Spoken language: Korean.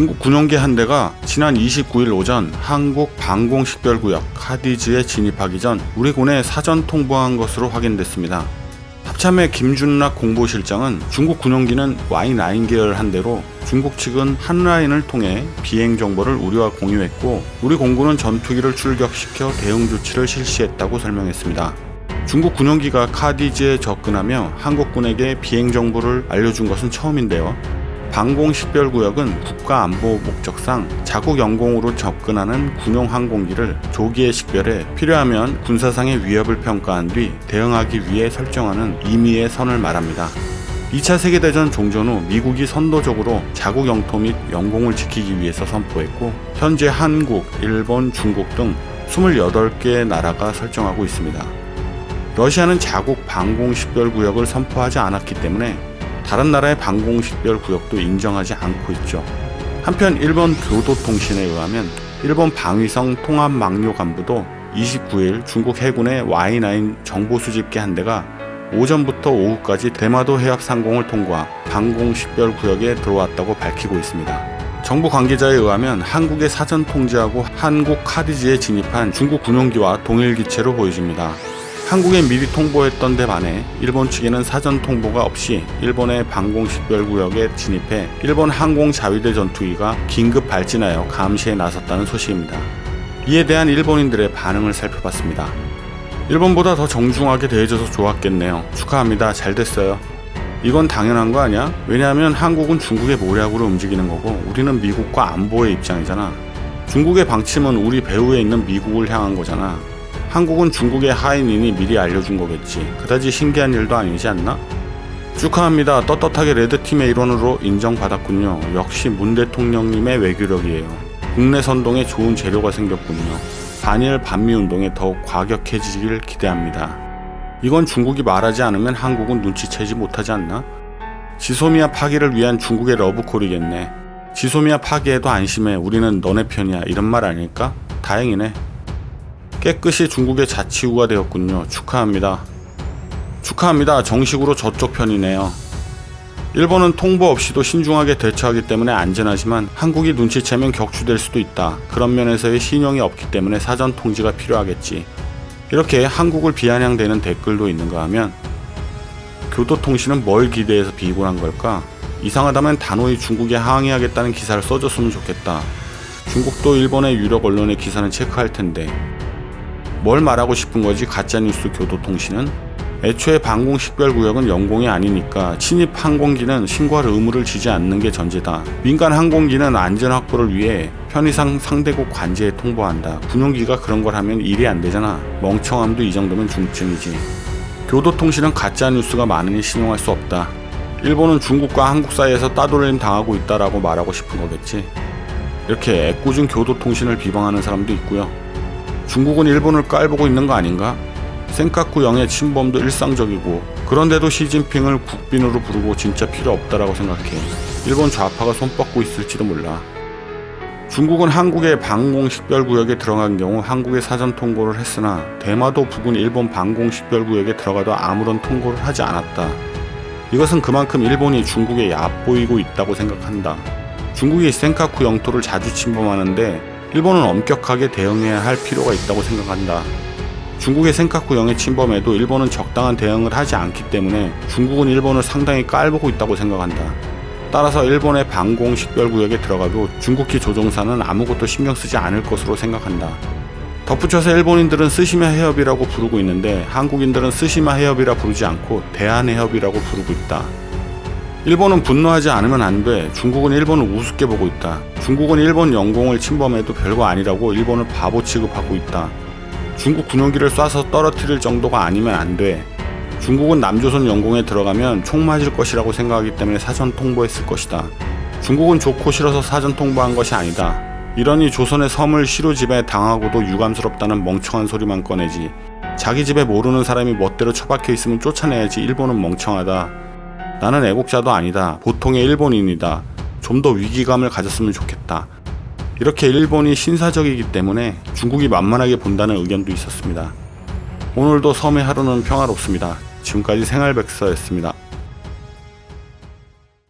중국 군용기 한 대가 지난 29일 오전 한국 방공식별구역 카디즈에 진입하기 전 우리 군에 사전 통보한 것으로 확인됐습니다. 합참의 김준락 공보실장은 중국 군용기는 Y9 계열 한 대로 중국 측은 한라인을 통해 비행 정보를 우리와 공유했고 우리 공군은 전투기를 출격시켜 대응 조치를 실시했다고 설명했습니다. 중국 군용기가 카디즈에 접근하며 한국군에게 비행 정보를 알려준 것은 처음인데요. 방공식별구역은 국가안보 목적상 자국 영공으로 접근하는 군용 항공기를 조기에 식별해 필요하면 군사상의 위협을 평가한 뒤 대응하기 위해 설정하는 임의의 선을 말합니다. 2차 세계대전 종전 후 미국이 선도적으로 자국 영토 및 영공을 지키기 위해서 선포했고 현재 한국, 일본, 중국 등 28개의 나라가 설정하고 있습니다. 러시아는 자국 방공식별구역을 선포하지 않았기 때문에 다른 나라의 방공식별구역도 인정하지 않고 있죠. 한편 일본 교도통신에 의하면 일본 방위성 통합망료간부도 29일 중국 해군의 Y9 정보수집기 한 대가 오전부터 오후까지 대마도 해협 상공을 통과 방공식별구역에 들어왔다고 밝히고 있습니다. 정부 관계자에 의하면 한국에 사전 통제하고 한국 카디즈에 진입한 중국 군용기와 동일 기체로 보여집니다. 한국에 미리 통보했던 데 반해 일본 측에는 사전 통보가 없이 일본의 방공식별구역에 진입해 일본 항공자위대 전투기가 긴급 발진하여 감시에 나섰다는 소식입니다. 이에 대한 일본인들의 반응을 살펴봤습니다. 일본보다 더 정중하게 대해줘서 좋았겠네요. 축하합니다. 잘 됐어요. 이건 당연한 거 아니야? 왜냐하면 한국은 중국의 모략으로 움직이는 거고 우리는 미국과 안보의 입장이잖아. 중국의 방침은 우리 배후에 있는 미국을 향한 거잖아. 한국은 중국의 하인이니 미리 알려준 거겠지. 그다지 신기한 일도 아니지 않나? 축하합니다. 떳떳하게 레드팀의 일원으로 인정받았군요. 역시 문 대통령님의 외교력이에요. 국내 선동에 좋은 재료가 생겼군요. 반일 반미운동에 더욱 과격해지길 기대합니다. 이건 중국이 말하지 않으면 한국은 눈치채지 못하지 않나? 지소미아 파기를 위한 중국의 러브콜이겠네. 지소미아 파기에도 안심해. 우리는 너네 편이야. 이런 말 아닐까? 다행이네. 깨끗이 중국의 자치구가 되었군요. 축하합니다. 축하합니다. 정식으로 저쪽 편이네요. 일본은 통보 없이도 신중하게 대처하기 때문에 안전하지만 한국이 눈치채면 격추될 수도 있다. 그런 면에서의 신용이 없기 때문에 사전 통지가 필요하겠지. 이렇게 한국을 비아냥대는 댓글도 있는가 하면 교도통신은 뭘 기대해서 비굴한 걸까? 이상하다면 단호히 중국에 항의하겠다는 기사를 써줬으면 좋겠다. 중국도 일본의 유력 언론의 기사는 체크할 텐데. 뭘 말하고 싶은 거지 가짜뉴스 교도통신은? 애초에 방공식별구역은 영공이 아니니까 침입 항공기는 신고할 의무를 지지 않는 게 전제다. 민간 항공기는 안전 확보를 위해 편의상 상대국 관제에 통보한다. 군용기가 그런 걸 하면 일이 안 되잖아. 멍청함도 이 정도면 중증이지. 교도통신은 가짜뉴스가 많으니 신용할 수 없다. 일본은 중국과 한국 사이에서 따돌림 당하고 있다라고 말하고 싶은 거겠지. 이렇게 애꿎은 교도통신을 비방하는 사람도 있고요. 중국은 일본을 깔보고 있는 거 아닌가? 센카쿠영의 침범도 일상적이고 그런데도 시진핑을 국빈으로 부르고 진짜 필요 없다라고 생각해. 일본 좌파가 손 뻗고 있을지도 몰라. 중국은 한국의 방공식별구역에 들어간 경우 한국에 사전 통보를 했으나 대마도 부근 일본 방공식별구역에 들어가도 아무런 통보를 하지 않았다. 이것은 그만큼 일본이 중국에 얕보이고 있다고 생각한다. 중국이 센카쿠 영토를 자주 침범하는데 일본은 엄격하게 대응해야 할 필요가 있다고 생각한다. 중국의 센카쿠영의 침범에도 일본은 적당한 대응을 하지 않기 때문에 중국은 일본을 상당히 깔보고 있다고 생각한다. 따라서 일본의 방공식별구역에 들어가도 중국기 조종사는 아무것도 신경 쓰지 않을 것으로 생각한다. 덧붙여서 일본인들은 스시마 해협이라고 부르고 있는데 한국인들은 스시마 해협이라 부르지 않고 대한해협이라고 부르고 있다. 일본은 분노하지 않으면 안 돼. 중국은 일본을 우습게 보고 있다. 중국은 일본 영공을 침범해도 별거 아니라고 일본을 바보 취급하고 있다. 중국 군용기를 쏴서 떨어뜨릴 정도가 아니면 안 돼. 중국은 남조선 영공에 들어가면 총 맞을 것이라고 생각하기 때문에 사전 통보했을 것이다. 중국은 좋고 싫어서 사전 통보한 것이 아니다. 이러니 조선의 섬을 시로지배 당하고도 유감스럽다는 멍청한 소리만 꺼내지. 자기 집에 모르는 사람이 멋대로 처박혀 있으면 쫓아내야지. 일본은 멍청하다. 나는 애국자도 아니다. 보통의 일본인이다. 좀 더 위기감을 가졌으면 좋겠다. 이렇게 일본이 신사적이기 때문에 중국이 만만하게 본다는 의견도 있었습니다. 오늘도 섬의 하루는 평화롭습니다. 지금까지 생활백서였습니다.